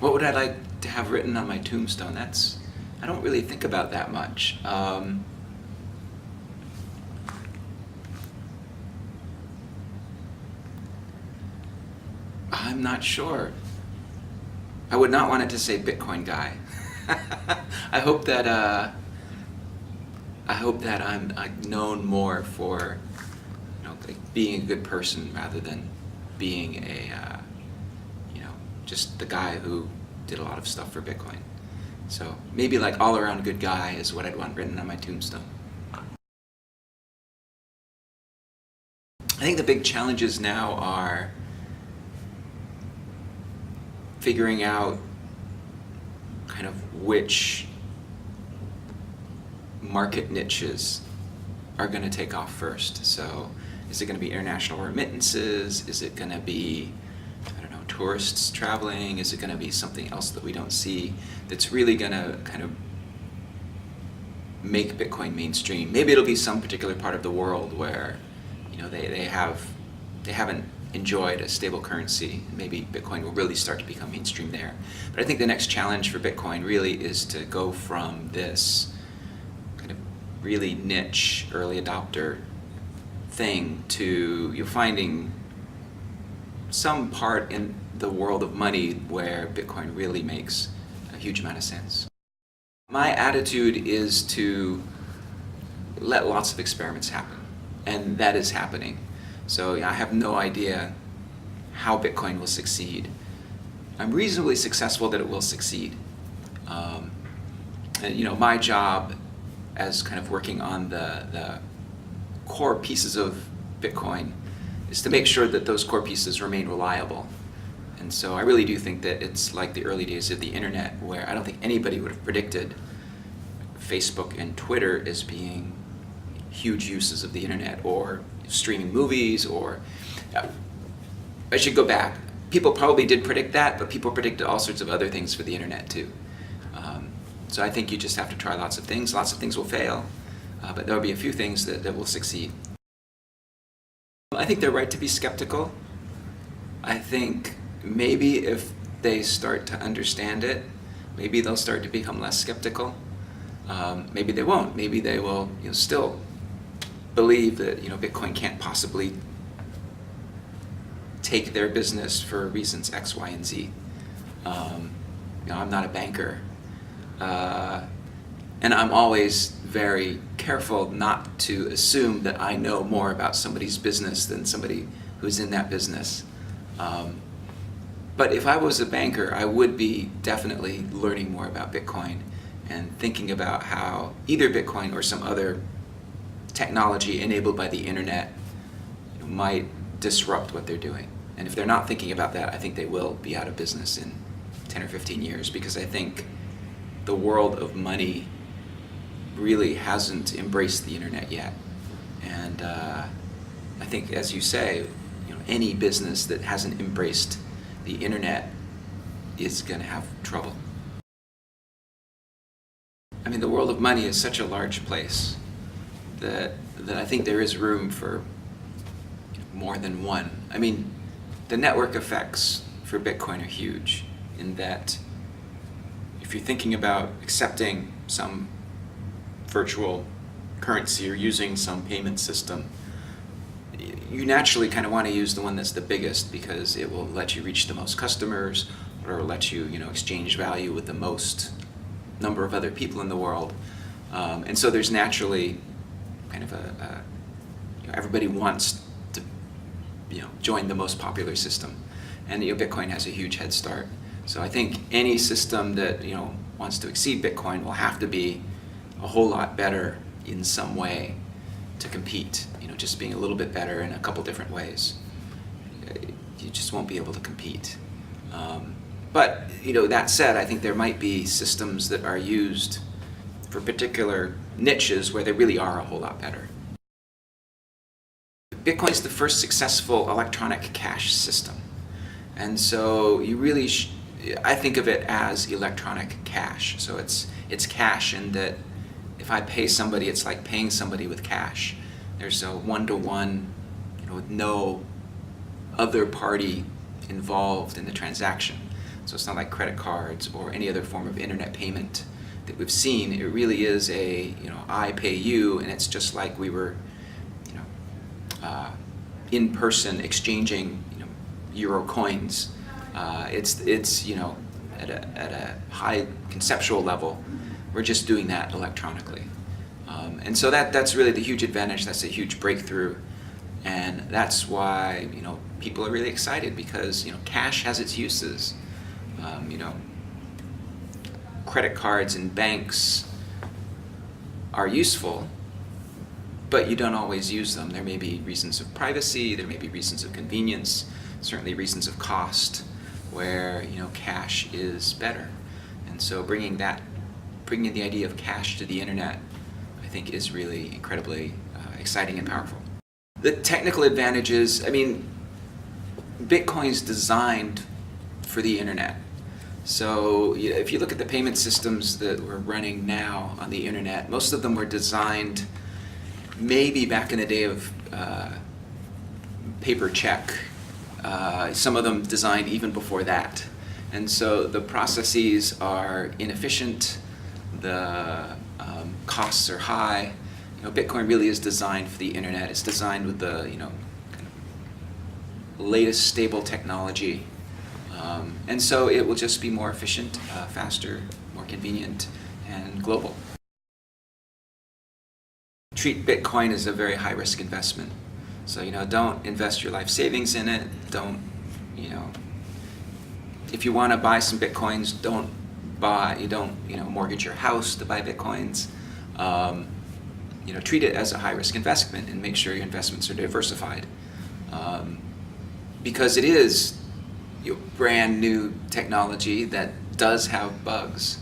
What would I like to have written on my tombstone? I don't really think about that much. I'm not sure. I would not want it to say Bitcoin guy. I hope that I'm known more for like being a good person rather than being a just the guy who did a lot of stuff for Bitcoin. So maybe like all around good guy is what I'd want written on my tombstone. I think the big challenges now are figuring out kind of which market niches are going to take off first. So is it going to be international remittances? Is it going to be, I don't know, tourists traveling? Is it going to be something else that we don't see that's really going to kind of make Bitcoin mainstream? Maybe it'll be some particular part of the world where they haven't enjoyed a stable currency. Maybe Bitcoin will really start to become mainstream there. But I think the next challenge for Bitcoin really is to go from this kind of really niche early adopter thing to you're finding some part in the world of money where Bitcoin really makes a huge amount of sense. My attitude is to let lots of experiments happen, and that is happening. So I have no idea how Bitcoin will succeed. I'm reasonably successful that it will succeed. And my job as kind of working on the core pieces of Bitcoin is to make sure that those core pieces remain reliable. And so I really do think that it's like the early days of the internet, where I don't think anybody would have predicted Facebook and Twitter as being huge uses of the internet, or streaming movies, or I should go back. People probably did predict that, but people predicted all sorts of other things for the internet too. So I think you just have to try lots of things. Lots of things will fail, but there will be a few things that will succeed. I think they're right to be skeptical. I think maybe if they start to understand it, maybe they'll start to become less skeptical. Maybe they won't. Maybe they will still believe that Bitcoin can't possibly take their business for reasons X, Y, and Z. I'm not a banker, and I'm always very careful not to assume that I know more about somebody's business than somebody who's in that business. But if I was a banker, I would be definitely learning more about Bitcoin and thinking about how either Bitcoin or some other technology enabled by the internet might disrupt what they're doing. And if they're not thinking about that, I think they will be out of business in 10 or 15 years, because I think the world of money really hasn't embraced the internet yet. And I think, as you say, any business that hasn't embraced the internet is going to have trouble. I mean, the world of money is such a large place that I think there is room for more than one. I mean, the network effects for Bitcoin are huge, in that if you're thinking about accepting some virtual currency or using some payment system, you naturally kind of want to use the one that's the biggest, because it will let you reach the most customers, or let you, exchange value with the most number of other people in the world. And so there's naturally kind of everybody wants to join the most popular system, and Bitcoin has a huge head start. So I think any system that wants to exceed Bitcoin will have to be a whole lot better in some way to compete. Just being a little bit better in a couple different ways, you just won't be able to compete. But that said, I think there might be systems that are used for particular niches where they really are a whole lot better. Bitcoin is the first successful electronic cash system, and so you really I think of it as electronic cash. So it's cash in that if I pay somebody, it's like paying somebody with cash. There's a one-to-one, with no other party involved in the transaction. So it's not like credit cards or any other form of internet payment that we've seen. It really is a, I pay you, and it's just like we were, in person exchanging, euro coins. It's at a high conceptual level, we're just doing that electronically. And so that's really the huge advantage. That's a huge breakthrough, and that's why people are really excited, because cash has its uses. Credit cards and banks are useful, but you don't always use them. There may be reasons of privacy, there may be reasons of convenience, certainly reasons of cost, where cash is better. And so bringing the idea of cash to the internet, I think, is really incredibly exciting and powerful. The technical advantages, Bitcoin's designed for the internet. So if you look at the payment systems that we're running now on the internet, most of them were designed maybe back in the day of paper check. Some of them designed even before that. And so the processes are inefficient, the costs are high. Bitcoin really is designed for the internet. It's designed with the kind of latest stable technology. And so it will just be more efficient, faster, more convenient, and global. Treat Bitcoin as a very high-risk investment. So, don't invest your life savings in it. Don't, if you want to buy some Bitcoins, don't mortgage your house to buy Bitcoins. Treat it as a high-risk investment and make sure your investments are diversified. Because it is brand new technology that does have bugs.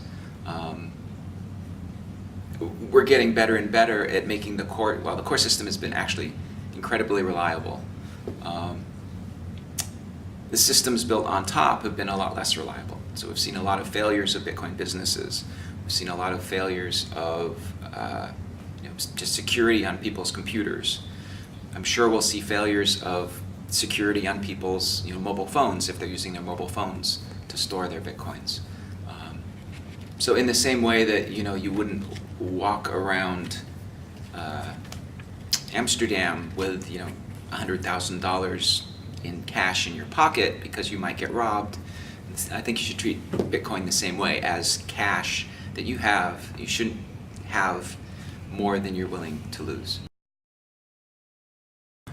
We're getting better and better at making the core system has been actually incredibly reliable. The systems built on top have been a lot less reliable. So we've seen a lot of failures of Bitcoin businesses. We've seen a lot of failures of just security on people's computers. I'm sure we'll see failures of security on people's mobile phones if they're using their mobile phones to store their Bitcoins. So in the same way that you wouldn't walk around Amsterdam with $100,000 in cash in your pocket because you might get robbed, I think you should treat Bitcoin the same way. As cash that you have, you shouldn't have more than you're willing to lose.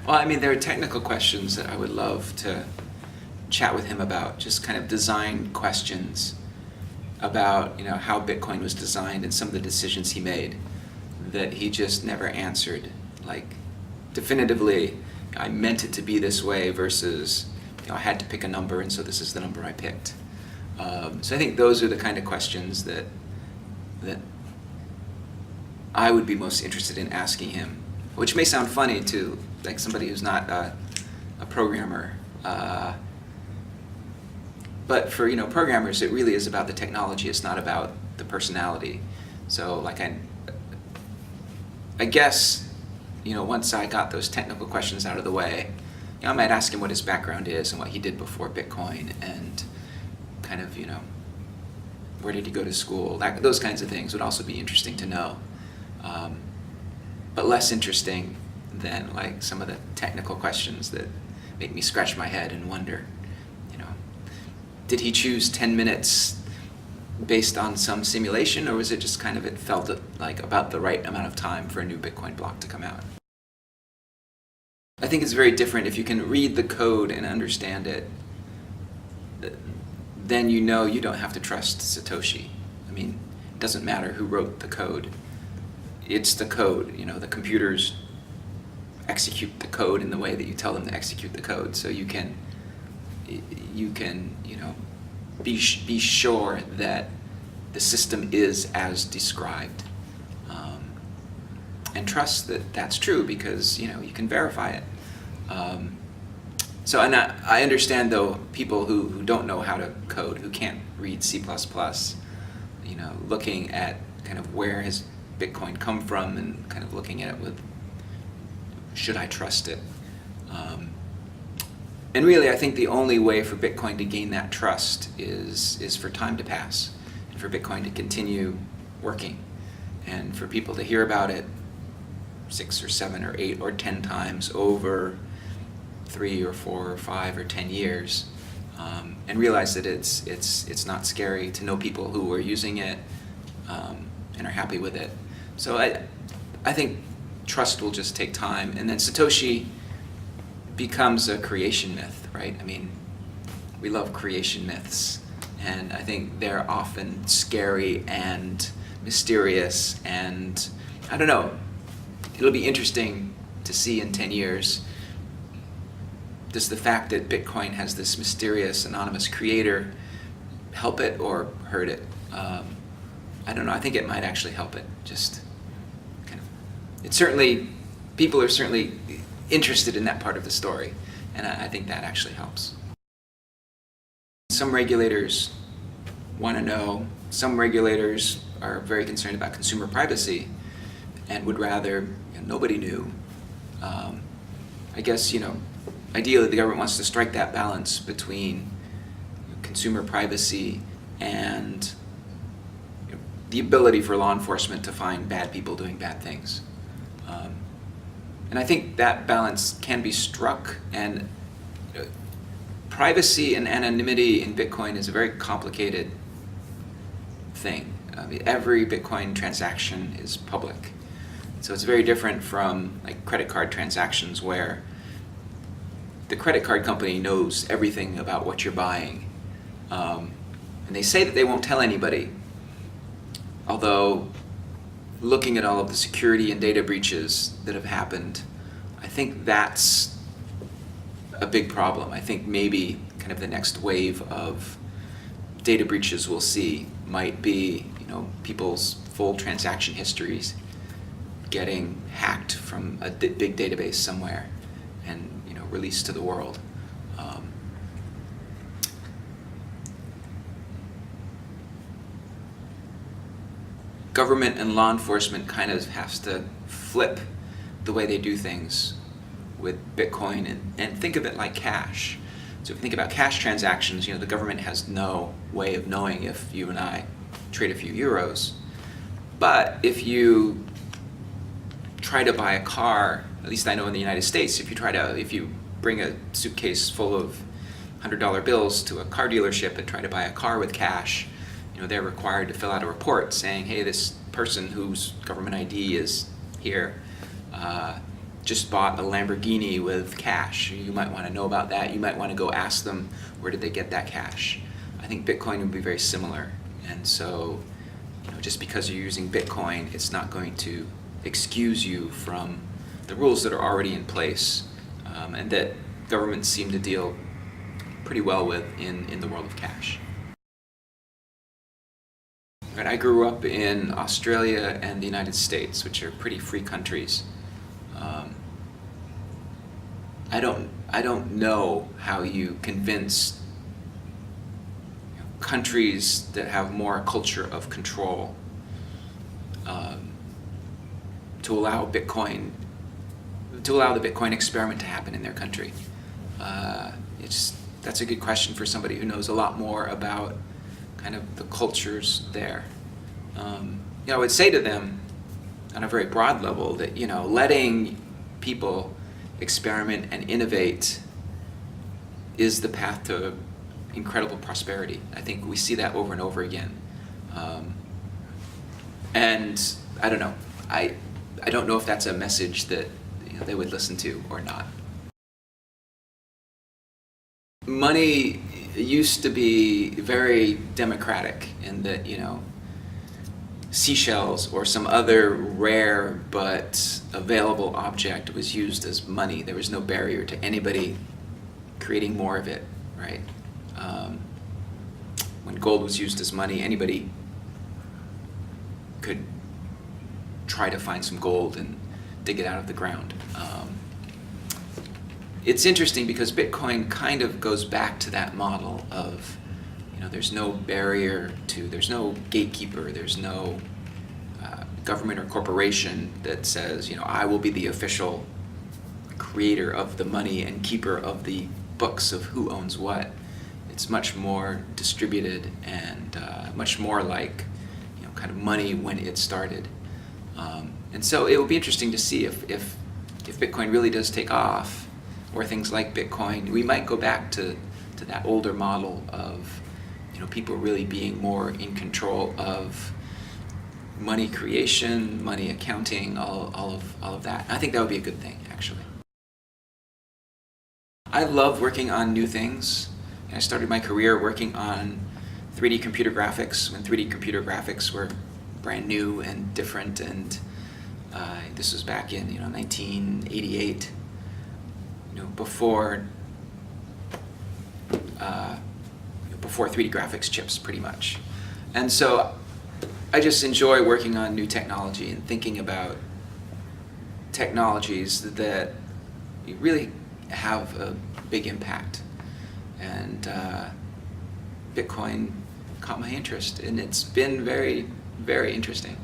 Well, there are technical questions that I would love to chat with him about, just kind of design questions about how Bitcoin was designed and some of the decisions he made that he just never answered, like definitively, I meant it to be this way versus I had to pick a number and so this is the number I picked. So I think those are the kind of questions that I would be most interested in asking him, which may sound funny to like somebody who's not a programmer. But for programmers, it really is about the technology. It's not about the personality. So like I guess once I got those technical questions out of the way, I might ask him what his background is and what he did before Bitcoin, and kind of where did he go to school. Those kinds of things would also be interesting to know, but less interesting than like some of the technical questions that make me scratch my head and wonder. Did he choose 10 minutes based on some simulation, or was it just kind of it felt like about the right amount of time for a new Bitcoin block to come out? I think it's very different if you can read the code and understand it. Then you don't have to trust Satoshi. It doesn't matter who wrote the code. It's the code. The computers execute the code in the way that you tell them to execute the code. So you can be sure that the system is as described, and trust that that's true because you can verify it. So I understand though people who don't know how to code, who can't read C++, looking at kind of where has Bitcoin come from and kind of looking at it with, should I trust it? And really, I think the only way for Bitcoin to gain that trust is for time to pass, and for Bitcoin to continue working, and for people to hear about it 6 or 7 or 8 or 10 times over 3 or 4 or 5 or 10 years, and realize that it's not scary, to know people who are using it and are happy with it. So I think trust will just take time, and then Satoshi becomes a creation myth, right? I mean, we love creation myths, and I think they're often scary and mysterious, and I don't know, it'll be interesting to see in 10 years, does the fact that Bitcoin has this mysterious anonymous creator help it or hurt it? I don't know, I think it might actually help it. Just kind of, it's certainly, people are certainly interested in that part of the story, and I think that actually helps. Some regulators want to know, some regulators are very concerned about consumer privacy and would rather nobody knew. I guess, ideally the government wants to strike that balance between consumer privacy and the ability for law enforcement to find bad people doing bad things. And I think that balance can be struck, and privacy and anonymity in Bitcoin is a very complicated thing. I mean, every Bitcoin transaction is public. So it's very different from like credit card transactions, where the credit card company knows everything about what you're buying. And they say that they won't tell anybody, although looking at all of the security and data breaches that have happened, I think that's a big problem. I think maybe kind of the next wave of data breaches we'll see might be, people's full transaction histories getting hacked from a big database somewhere and released to the world. Government and law enforcement kind of has to flip the way they do things with Bitcoin and think of it like cash. So if you think about cash transactions, the government has no way of knowing if you and I trade a few euros. But if you try to buy a car, at least I know in the United States, if you bring a suitcase full of $100 bills to a car dealership and try to buy a car with cash, they're required to fill out a report saying, hey, this person whose government ID is here just bought a Lamborghini with cash. You might want to know about that. You might want to go ask them, where did they get that cash? I think Bitcoin would be very similar. And so, just because you're using Bitcoin, it's not going to excuse you from the rules that are already in place, and that governments seem to deal pretty well with in the world of cash. Right, I grew up in Australia and the United States, which are pretty free countries. I don't know how you convince countries that have more a culture of control to allow the Bitcoin experiment to happen in their country. That's a good question for somebody who knows a lot more about kind of the cultures there. I would say to them on a very broad level that letting people experiment and innovate is the path to incredible prosperity. I think we see that over and over again. And I don't know. I don't know if that's a message that they would listen to or not. Money used to be very democratic in that, seashells or some other rare but available object was used as money. There was no barrier to anybody creating more of it, right? When gold was used as money, anybody could try to find some gold and dig it out of the ground. It's interesting because Bitcoin kind of goes back to that model of, there's no barrier there's no gatekeeper, there's no government or corporation that says, I will be the official creator of the money and keeper of the books of who owns what. It's much more distributed and much more like, kind of money when it started. And so it will be interesting to see if Bitcoin really does take off, or things like Bitcoin, we might go back to that older model of people really being more in control of money creation, money accounting, all of that. I think that would be a good thing, actually. I love working on new things. I started my career working on 3D computer graphics when 3D computer graphics were brand new and different, and this was back in 1988, before 3D graphics chips, pretty much. And so I just enjoy working on new technology and thinking about technologies that really have a big impact. And Bitcoin caught my interest, and it's been very, very interesting.